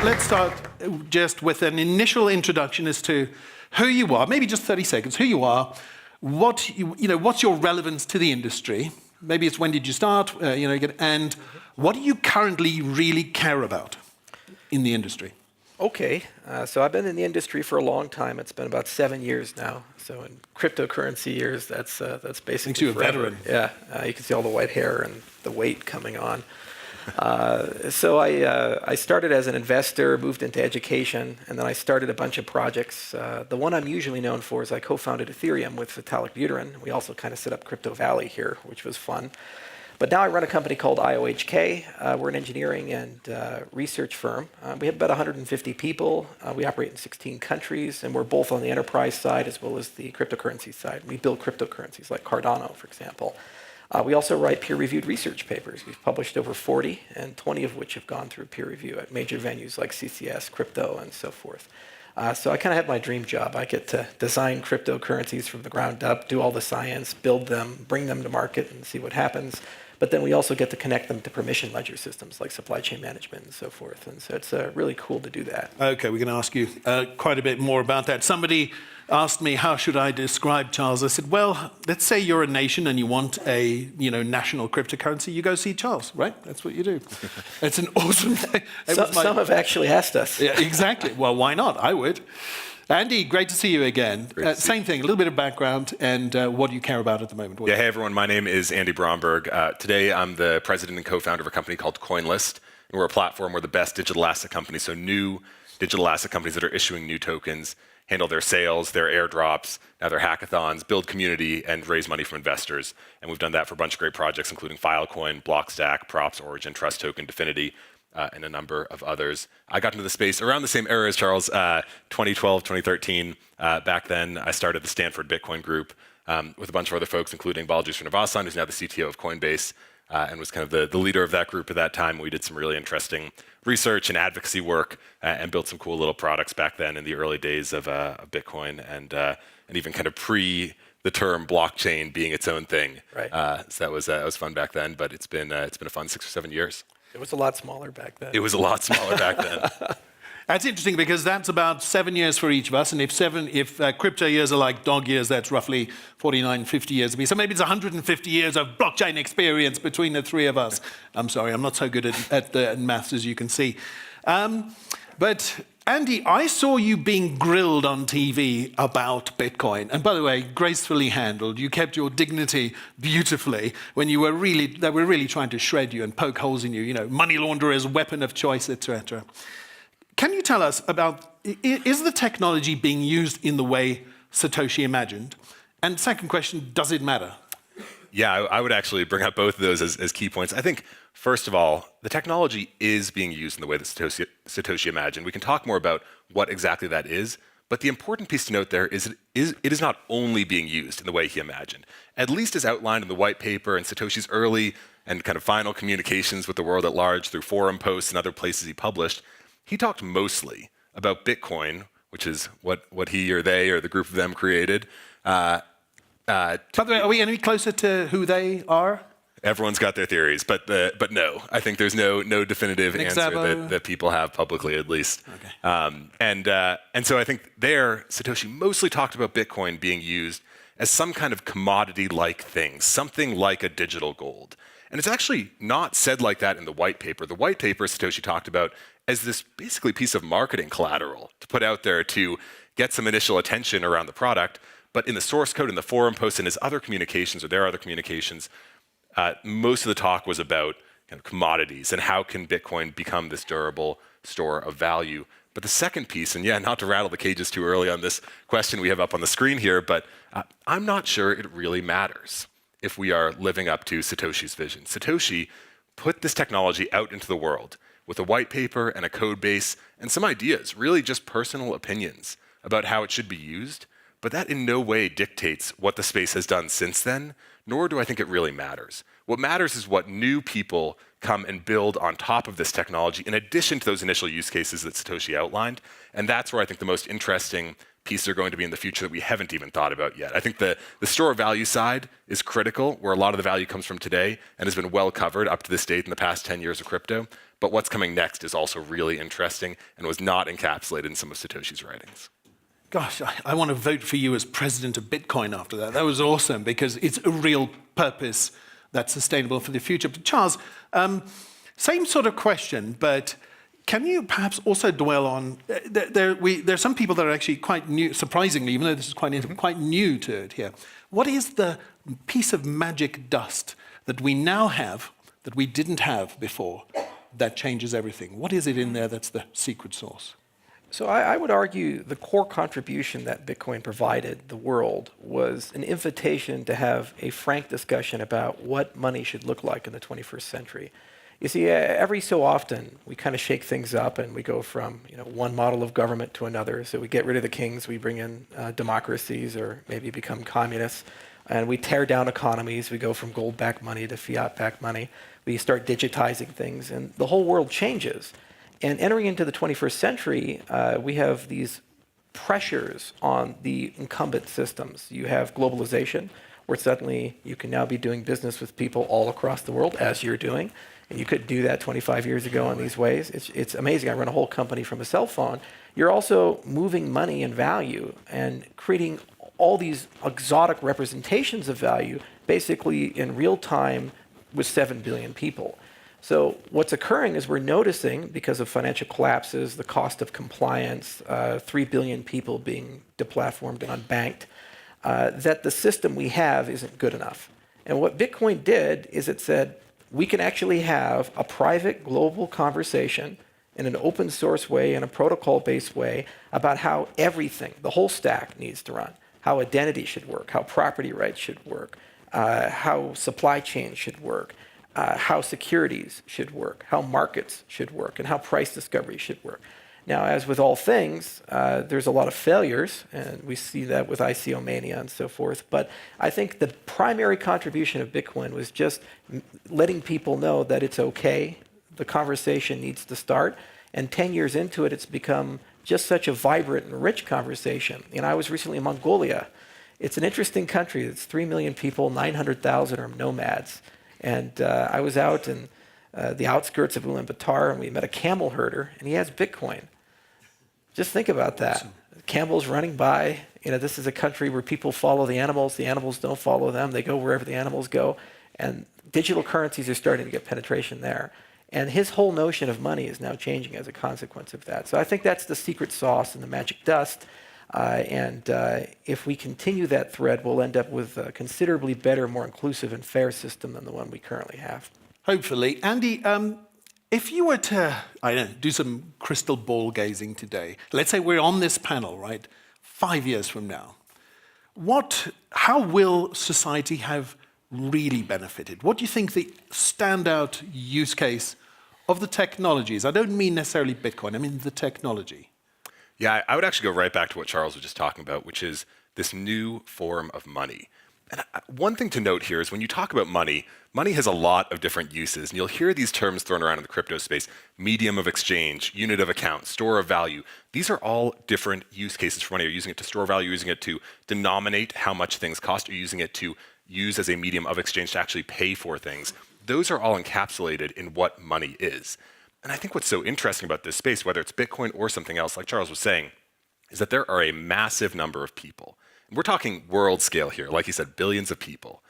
let's start just with an initial introduction as to who you are, maybe just 30 seconds, who you are, what's your relevance to the industry, maybe it's when did you start, and what do you currently really care about in the industry? Okay, so I've been in the industry for a long time. It's been about 7 years now. So in cryptocurrency years, that's basically Makes you a forever. veteran. Yeah, you can see all the white hair and the weight coming on. So I started as an investor, moved into education, and then I started a bunch of projects. The one I'm usually known for is I co-founded Ethereum with Vitalik Buterin. We also kind of set up Crypto Valley here, which was fun. But now I run a company called IOHK. We're an engineering and research firm. We have about 150 people. We operate in 16 countries, and we're both on the enterprise side as well as the cryptocurrency side. We build cryptocurrencies like Cardano, for example. We also write peer-reviewed research papers. We've published over 40, and 20 of which have gone through peer review at major venues like CCS, Crypto, and so forth. So I kind of have my dream job. I get to design cryptocurrencies from the ground up, do all the science, build them, bring them to market, and see what happens. But then we also get to connect them to permission ledger systems like supply chain management and so forth. And so it's really cool to do that. Okay, we're going to ask you quite a bit more about that. Somebody asked me, how should I describe Charles? I said, well, let's say you're a nation and you want a national cryptocurrency. You go see Charles, right? That's what you do. It's an awesome thing. Some have actually asked us. Yeah, exactly. Well, why not? I would. Andy, great to see you again. Same thing, a little bit of background, and what do you care about at the moment? Hey everyone, my name is Andy Bromberg. Today I'm the president and co-founder of a company called CoinList. And we're a platform where the best digital asset companies, so new digital asset companies that are issuing new tokens, handle their sales, their airdrops, now their hackathons, build community, and raise money from investors. And we've done that for a bunch of great projects, including Filecoin, Blockstack, Props, Origin, Trust Token, Dfinity, and a number of others. I got into the space around the same era as Charles, 2012, 2013. Back then, I started the Stanford Bitcoin group with a bunch of other folks, including Balaji Srinivasan, who's now the CTO of Coinbase, and was kind of the leader of that group at that time. We did some really interesting research and advocacy work and built some cool little products back then in the early days of Bitcoin and even kind of pre the term blockchain being its own thing. Right. So that was fun back then, but it's been a fun 6 or 7 years. It was a lot smaller back then. It was a lot smaller back then. That's interesting because that's about 7 years for each of us, and if crypto years are like dog years, that's roughly 49, 50 years of me. So maybe it's 150 years of blockchain experience between the three of us. I'm sorry, I'm not so good at the maths as you can see. But Andy, I saw you being grilled on TV about Bitcoin. And by the way, gracefully handled. You kept your dignity beautifully when they were really trying to shred you and poke holes in you, money launderers, weapon of choice, etc. Can you tell us about, is the technology being used in the way Satoshi imagined? And second question, does it matter? Yeah, I would actually bring up both of those as key points. I think, first of all, the technology is being used in the way that Satoshi imagined. We can talk more about what exactly that is, but the important piece to note there is it is not only being used in the way he imagined. At least as outlined in the white paper and Satoshi's early and kind of final communications with the world at large through forum posts and other places he published, he talked mostly about Bitcoin, which is what he or they or the group of them created. By the way, are we any closer to who they are? Everyone's got their theories, but no, I think there's no definitive answer that people have publicly, at least. Okay. And so I think there, Satoshi mostly talked about Bitcoin being used as some kind of commodity-like thing, something like a digital gold. And it's actually not said like that in the white paper. The white paper Satoshi talked about as this basically piece of marketing collateral to put out there to get some initial attention around the product. But in the source code, in the forum posts, and his other communications, or their other communications, most of the talk was about kind of commodities and how can Bitcoin become this durable store of value. But the second piece, and yeah, not to rattle the cages too early on this question we have up on the screen here, but I'm not sure it really matters if we are living up to Satoshi's vision. Satoshi put this technology out into the world with a white paper and a code base and some ideas, really just personal opinions about how it should be used. But that in no way dictates what the space has done since then, nor do I think it really matters. What matters is what new people come and build on top of this technology in addition to those initial use cases that Satoshi outlined. And that's where I think the most interesting pieces are going to be in the future that we haven't even thought about yet. I think the store of value side is critical, where a lot of the value comes from today and has been well covered up to this date in the past 10 years of crypto. But what's coming next is also really interesting and was not encapsulated in some of Satoshi's writings. Gosh, I want to vote for you as president of Bitcoin after that. That was awesome, because it's a real purpose that's sustainable for the future. But Charles, same sort of question, but can you perhaps also dwell on, there are some people that are actually quite new, surprisingly, even though this is quite new to it here. What is the piece of magic dust that we now have that we didn't have before that changes everything? What is it in there that's the secret sauce? So I would argue the core contribution that Bitcoin provided the world was an invitation to have a frank discussion about what money should look like in the 21st century. You see, every so often, we kind of shake things up and we go from one model of government to another. So we get rid of the kings, we bring in democracies, or maybe become communists. And we tear down economies. We go from gold-backed money to fiat-backed money. We start digitizing things, and the whole world changes. And entering into the 21st century, we have these pressures on the incumbent systems. You have globalization, where suddenly you can now be doing business with people all across the world, as you're doing. And you couldn't do that 25 years ago in these ways. It's amazing. I run a whole company from a cell phone. You're also moving money and value and creating all these exotic representations of value, basically in real time with 7 billion people. So what's occurring is we're noticing, because of financial collapses, the cost of compliance, 3 billion people being deplatformed and unbanked, that the system we have isn't good enough. And what Bitcoin did is it said, we can actually have a private global conversation in an open source way, in a protocol-based way, about how everything, the whole stack, needs to run. How identity should work, how property rights should work, how supply chains should work, how securities should work, how markets should work, and how price discovery should work. Now, as with all things, there's a lot of failures, and we see that with ICO mania and so forth. But I think the primary contribution of Bitcoin was just letting people know that it's okay, the conversation needs to start. And 10 years into it, it's become just such a vibrant and rich conversation. I was recently in Mongolia. It's an interesting country. It's 3 million people, 900,000 are nomads. And I was out in the outskirts of Ulaanbaatar, and we met a camel herder, and he has Bitcoin. Just think about that. Awesome. Camels running by. This is a country where people follow the animals don't follow them. They go wherever the animals go. And digital currencies are starting to get penetration there. And his whole notion of money is now changing as a consequence of that. So I think that's the secret sauce and the magic dust. And if we continue that thread, we'll end up with a considerably better, more inclusive and fair system than the one we currently have. Hopefully. Andy, if you were to, do some crystal ball gazing today, let's say we're on this panel, right, 5 years from now, how will society have really benefited? What do you think the standout use case of the technologies? I don't mean necessarily Bitcoin, I mean the technology. Yeah, I would actually go right back to what Charles was just talking about, which is this new form of money. And one thing to note here is when you talk about money, money has a lot of different uses. And you'll hear these terms thrown around in the crypto space: medium of exchange, unit of account, store of value. These are all different use cases for money. You're using it to store value, using it to denominate how much things cost, or using it to use as a medium of exchange to actually pay for things. Those are all encapsulated in what money is. And I think what's so interesting about this space, whether it's Bitcoin or something else, like Charles was saying, is that there are a massive number of people, and we're talking world scale here, like he said, billions of people,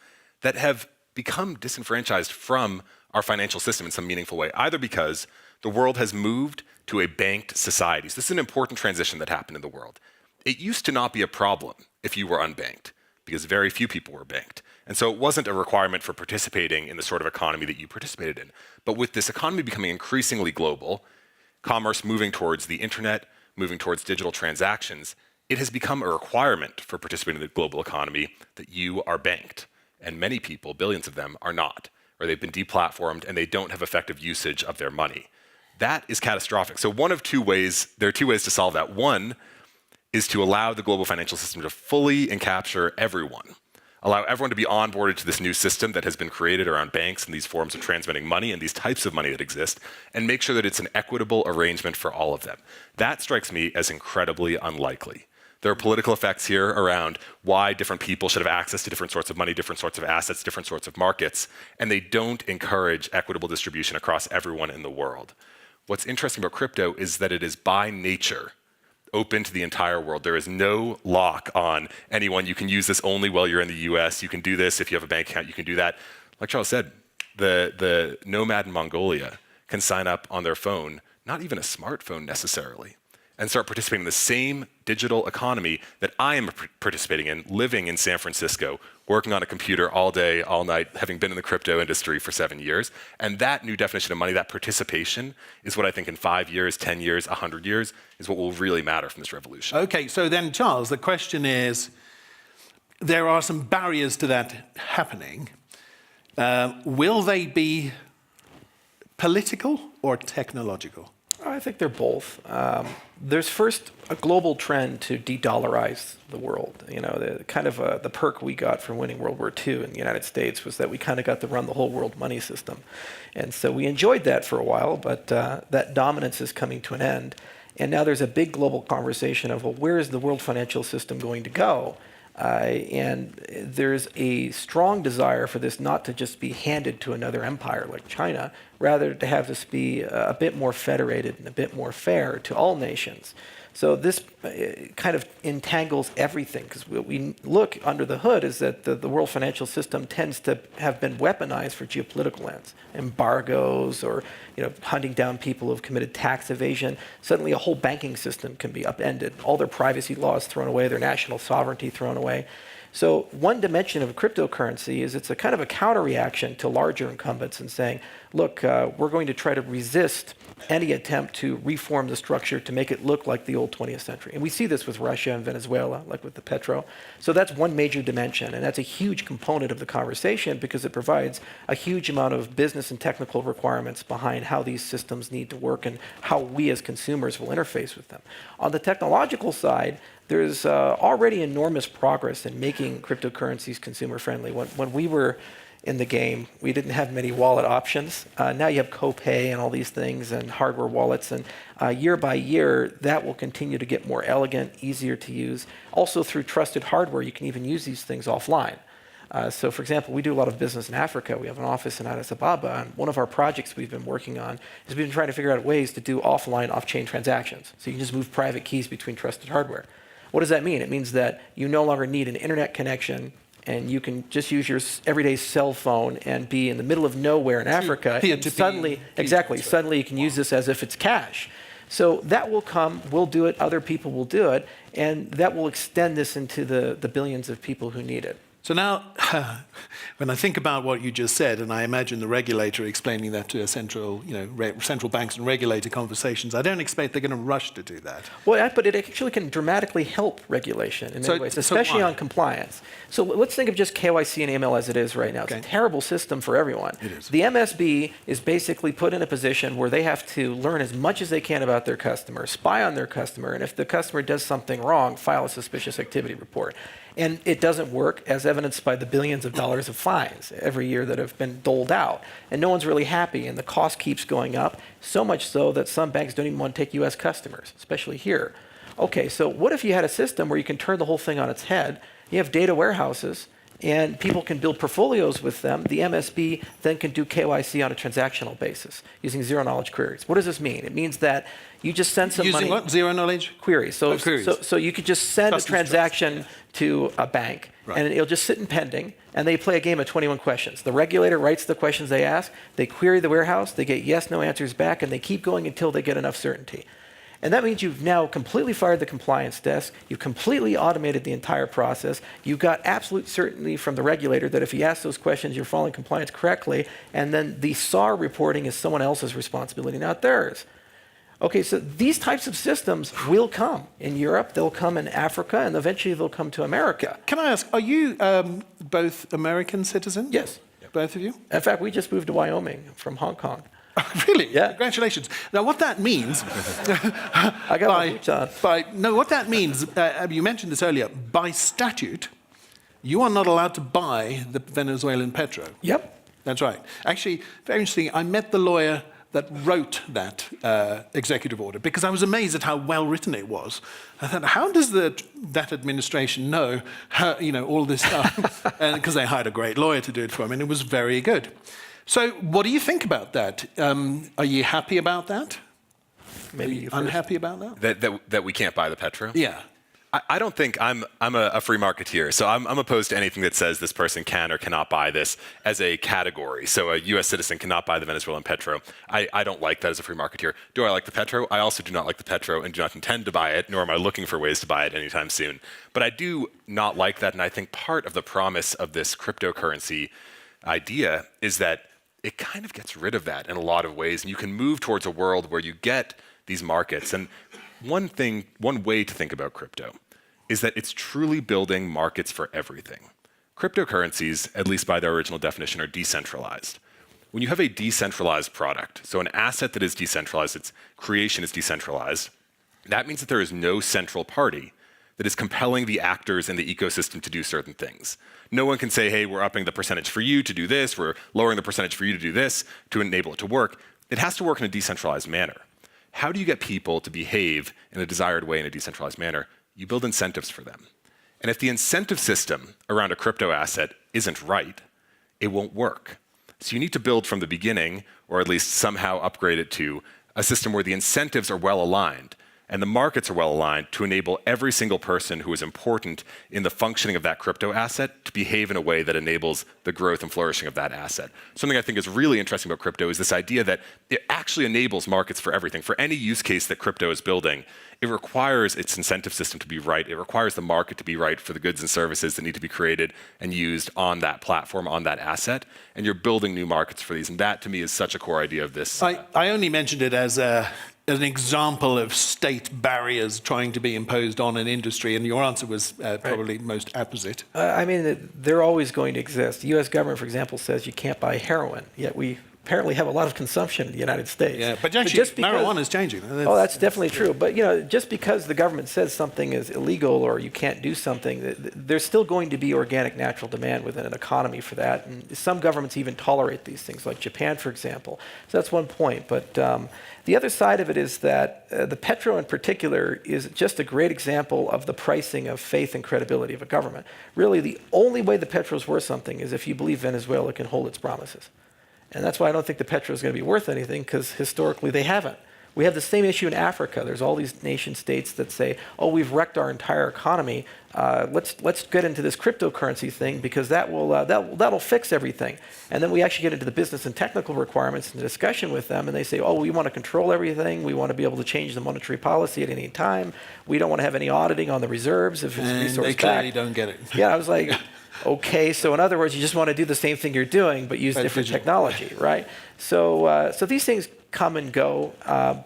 that have become disenfranchised from our financial system in some meaningful way, either because the world has moved to a banked society. So this is an important transition that happened in the world. It used to not be a problem if you were unbanked, because very few people were banked. And so it wasn't a requirement for participating in the sort of economy that you participated in. But with this economy becoming increasingly global, commerce moving towards the internet, moving towards digital transactions, it has become a requirement for participating in the global economy that you are banked. And many people, billions of them, are not, or they've been deplatformed and they don't have effective usage of their money. That is catastrophic. So there are two ways to solve that. One is to allow the global financial system to fully encapture everyone, allow everyone to be onboarded to this new system that has been created around banks and these forms of transmitting money and these types of money that exist, and make sure that it's an equitable arrangement for all of them. That strikes me as incredibly unlikely. There are political effects here around why different people should have access to different sorts of money, different sorts of assets, different sorts of markets, and they don't encourage equitable distribution across everyone in the world. What's interesting about crypto is that it is by nature open to the entire world. There is no lock on anyone. You can use this only while you're in the US. You can do this if you have a bank account, you can do that. Like Charles said, the nomad in Mongolia can sign up on their phone, not even a smartphone necessarily, and start participating in the same digital economy that I am participating in, living in San Francisco, working on a computer all day, all night, having been in the crypto industry for 7 years. And that new definition of money, that participation, is what I think in 5 years, 10 years, 100 years, is what will really matter from this revolution. Okay, so then, Charles, the question is, there are some barriers to that happening. Will they be political or technological? I think they're both. There's first a global trend to de-dollarize the world. You know, the perk we got from winning World War II in the United States was that we kind of got to run the whole world money system. And so we enjoyed that for a while, but that dominance is coming to an end. And now there's a big global conversation of, well, where is the world financial system going to go? And there's a strong desire for this not to just be handed to another empire like China, rather to have this be a bit more federated and a bit more fair to all nations. So this kind of entangles everything, because what we look under the hood is that the world financial system tends to have been weaponized for geopolitical ends, embargoes, or hunting down people who've committed tax evasion. Suddenly a whole banking system can be upended, all their privacy laws thrown away, their national sovereignty thrown away. So one dimension of cryptocurrency is it's a kind of a counter-reaction to larger incumbents and saying, look, we're going to try to resist any attempt to reform the structure to make it look like the old 20th century. And we see this with Russia and Venezuela, like with the petro. So that's one major dimension, and that's a huge component of the conversation because it provides a huge amount of business and technical requirements behind how these systems need to work and how we as consumers will interface with them. On the technological side, there's already enormous progress in making cryptocurrencies consumer-friendly. When we were in the game, we didn't have many wallet options. Now you have copay and all these things and hardware wallets, and year by year, that will continue to get more elegant, easier to use. Also through trusted hardware, you can even use these things offline. So for example, we do a lot of business in Africa. We have an office in Addis Ababa, and one of our projects we've been working on is we've been trying to figure out ways to do offline, off-chain transactions. So you can just move private keys between trusted hardware. What does that mean? It means that you no longer need an internet connection, and you can just use your everyday cell phone and be in the middle of nowhere in Africa. And suddenly, suddenly you can use this as if it's cash. So that will come, we'll do it, other people will do it, and that will extend this into the billions of people who need it. So now, when I think about what you just said, and I imagine the regulator explaining that to a central banks and regulator conversations, I don't expect they're going to rush to do that. Well, but it actually can dramatically help regulation in many ways, especially on compliance. So let's think of just KYC and AML as it is right now. It's a terrible system for everyone. It is. The MSB is basically put in a position where they have to learn as much as they can about their customer, spy on their customer, and if the customer does something wrong, file a suspicious activity report. And it doesn't work, as evidenced by the billions of dollars of fines every year that have been doled out. And no one's really happy, and the cost keeps going up, so much so that some banks don't even want to take US customers, especially here. Okay, so what if you had a system where you can turn the whole thing on its head? You have data warehouses, and people can build portfolios with them. The MSB then can do KYC on a transactional basis using zero-knowledge queries. What does this mean? It means that you just send some money. Using what? Zero-knowledge? Queries. So you could just send a transaction to a bank, and it'll just sit in pending, and they play a game of 21 questions. The regulator writes the questions they ask, they query the warehouse, they get yes, no answers back, and they keep going until they get enough certainty. And that means you've now completely fired the compliance desk, you've completely automated the entire process, you've got absolute certainty from the regulator that if he asks those questions, you're following compliance correctly, and then the SAR reporting is someone else's responsibility, not theirs. Okay, so these types of systems will come in Europe, they'll come in Africa, and eventually they'll come to America. Can I ask, are you both American citizens? Yes. Both of you? In fact, we just moved to Wyoming from Hong Kong. Really? Yeah. Congratulations. Now, what that means... I got my boots on. No, what that means, you mentioned this earlier, by statute, you are not allowed to buy the Venezuelan petro. Yep. That's right. Actually, very interesting. I met the lawyer that wrote that executive order, because I was amazed at how well written it was. I thought, how does that administration know how, all this stuff? Because they hired a great lawyer to do it for them, and it was very good. So what do you think about that? Are you happy about that? Maybe you unhappy about that? That we can't buy the petro? Yeah. I don't think I'm a free marketeer, so I'm opposed to anything that says this person can or cannot buy this as a category. So a U.S. citizen cannot buy the Venezuelan petro. I don't like that as a free marketeer. Do I like the petro? I also do not like the petro and do not intend to buy it, nor am I looking for ways to buy it anytime soon. But I do not like that, and I think part of the promise of this cryptocurrency idea is that it kind of gets rid of that in a lot of ways, and you can move towards a world where you get these markets. And one way to think about crypto is that it's truly building markets for everything. Cryptocurrencies, at least by their original definition, are decentralized. When you have a decentralized product, so an asset that is decentralized, its creation is decentralized, that means that there is no central party that is compelling the actors in the ecosystem to do certain things. No one can say, hey, we're upping the percentage for you to do this, we're lowering the percentage for you to do this to enable it to work. It has to work in a decentralized manner. How do you get people to behave in a desired way in a decentralized manner? You build incentives for them. And if the incentive system around a crypto asset isn't right, it won't work. So you need to build from the beginning, or at least somehow upgrade it to a system where the incentives are well aligned and the markets are well aligned to enable every single person who is important in the functioning of that crypto asset to behave in a way that enables the growth and flourishing of that asset. Something I think is really interesting about crypto is this idea that it actually enables markets for everything. For any use case that crypto is building, it requires its incentive system to be right. It requires the market to be right for the goods and services that need to be created and used on that platform, on that asset. And you're building new markets for these. And that, to me, is such a core idea of this. I only mentioned it as an example of state barriers trying to be imposed on an industry, and your answer was probably most apposite. I mean, they're always going to exist. The U.S. government, for example, says you can't buy heroin, yet we apparently have a lot of consumption in the United States. Yeah, but actually, marijuana is changing. That's definitely true. But just because the government says something is illegal or you can't do something, there's still going to be organic natural demand within an economy for that. And some governments even tolerate these things, like Japan, for example. So that's one point. But the other side of it is that the petro in particular is just a great example of the pricing of faith and credibility of a government. Really, the only way the petro is worth something is if you believe Venezuela can hold its promises. And that's why I don't think the petro is going to be worth anything, because historically they haven't. We have the same issue in Africa. There's all these nation states that say, oh, we've wrecked our entire economy. Let's get into this cryptocurrency thing because that'll fix everything. And then we actually get into the business and technical requirements and the discussion with them, and they say, oh, we want to control everything. We want to be able to change the monetary policy at any time. We don't want to have any auditing on the reserves if it's resource backed. They clearly don't get it. Yeah, I was like, okay, so in other words, you just want to do the same thing you're doing, but use different technology, right? So these things come and go,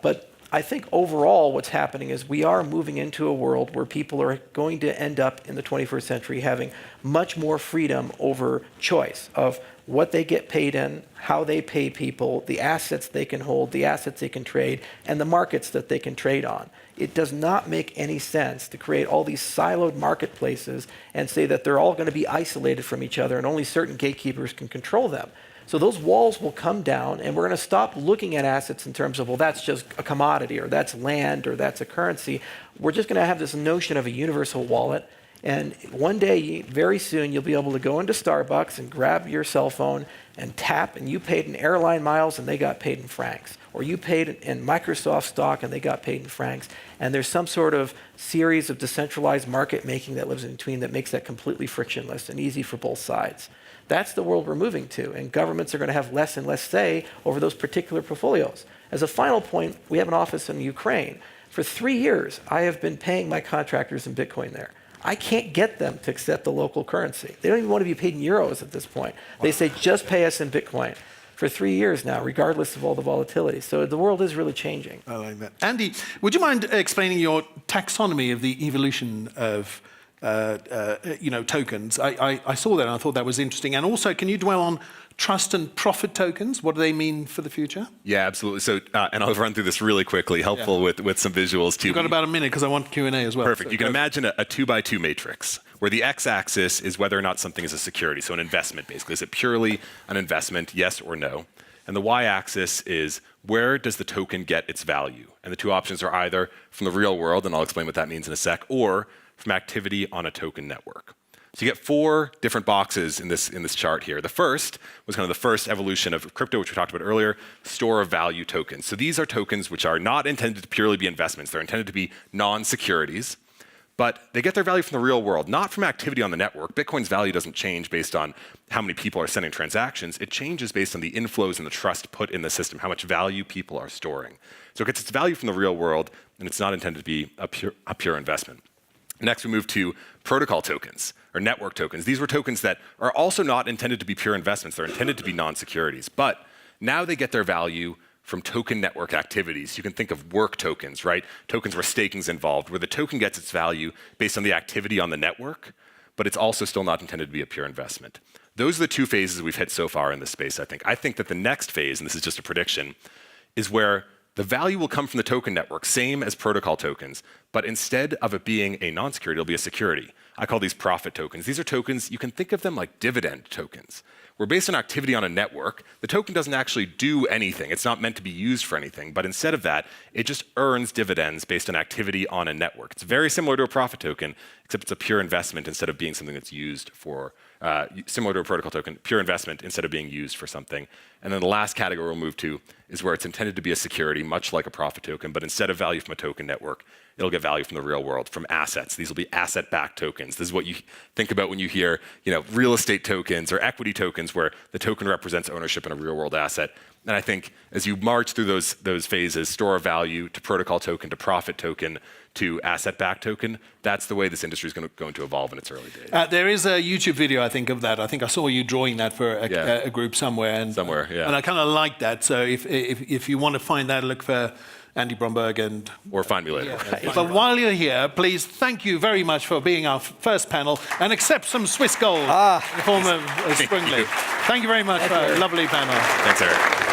but I think overall what's happening is we are moving into a world where people are going to end up in the 21st century having much more freedom over choice of what they get paid in, how they pay people, the assets they can hold, the assets they can trade, and the markets that they can trade on. It does not make any sense to create all these siloed marketplaces and say that they're all going to be isolated from each other and only certain gatekeepers can control them. So those walls will come down, and we're going to stop looking at assets in terms of, well, that's just a commodity, or that's land, or that's a currency. We're just going to have this notion of a universal wallet. And one day, very soon, you'll be able to go into Starbucks and grab your cell phone and tap, and you paid in airline miles, and they got paid in francs. Or you paid in Microsoft stock, and they got paid in francs. And there's some sort of series of decentralized market making that lives in between that makes that completely frictionless and easy for both sides. That's the world we're moving to, and governments are going to have less and less say over those particular portfolios. As a final point, we have an office in Ukraine. For 3 years, I have been paying my contractors in Bitcoin there. I can't get them to accept the local currency. They don't even want to be paid in euros at this point. They say, just pay us in Bitcoin. For 3 years now, regardless of all the volatility. So the world is really changing. I like that. Andy, would you mind explaining your taxonomy of the evolution of tokens? I saw that and I thought that was interesting. And also, can you dwell on trust and profit tokens? What do they mean for the future? Yeah, absolutely. So, and I'll run through this really quickly, helpful with some visuals too. You've got about a minute because I want Q&A as well. Perfect. So you can imagine a 2x2 matrix where the x-axis is whether or not something is a security, so an investment basically. Is it purely an investment, yes or no? and the y-axis is where does the token get its value? And the two options are either from the real world, and I'll explain what that means in a sec, or from activity on a token network. So you get 4 different boxes in this chart here. The first was kind of the first evolution of crypto, which we talked about earlier, store of value tokens. So these are tokens which are not intended to purely be investments. They're intended to be non-securities, but they get their value from the real world, not from activity on the network. Bitcoin's value doesn't change based on how many people are sending transactions. It changes based on the inflows and the trust put in the system, how much value people are storing. So it gets its value from the real world, and it's not intended to be a pure investment. Next, we move to protocol tokens, or network tokens. These were tokens that are also not intended to be pure investments. They're intended to be non-securities. But now they get their value from token network activities. You can think of work tokens, right? Tokens where staking's involved, where the token gets its value based on the activity on the network, but it's also still not intended to be a pure investment. Those are the 2 phases we've hit so far in this space, I think. I think that the next phase, and this is just a prediction, is where the value will come from the token network, same as protocol tokens, but instead of it being a non-security, it'll be a security. I call these profit tokens. These are tokens, you can think of them like dividend tokens. Where based on activity on a network, the token doesn't actually do anything. It's not meant to be used for anything, but instead of that, it just earns dividends based on activity on a network. It's very similar to a profit token, except it's a pure investment instead of being something that's used for, similar to a protocol token, pure investment instead of being used for something. And then the last category we'll move to is where it's intended to be a security, much like a profit token, but instead of value from a token network, it'll get value from the real world, from assets. These will be asset-backed tokens. This is what you think about when you hear, real estate tokens or equity tokens, where the token represents ownership in a real-world asset. And I think as you march through those phases, store of value to protocol token to profit token to asset-backed token, that's the way this industry is going to evolve in its early days. There is a YouTube video, I think, of that. I think I saw you drawing that for a group somewhere. And I kind of like that. So if you want to find that, look for Andy Bromberg or find me later. Yeah. But while you're here, please thank you very much for being our first panel and accept some Swiss gold in the form of Sprungly. Thank you very much for a lovely panel. Thanks, Eric.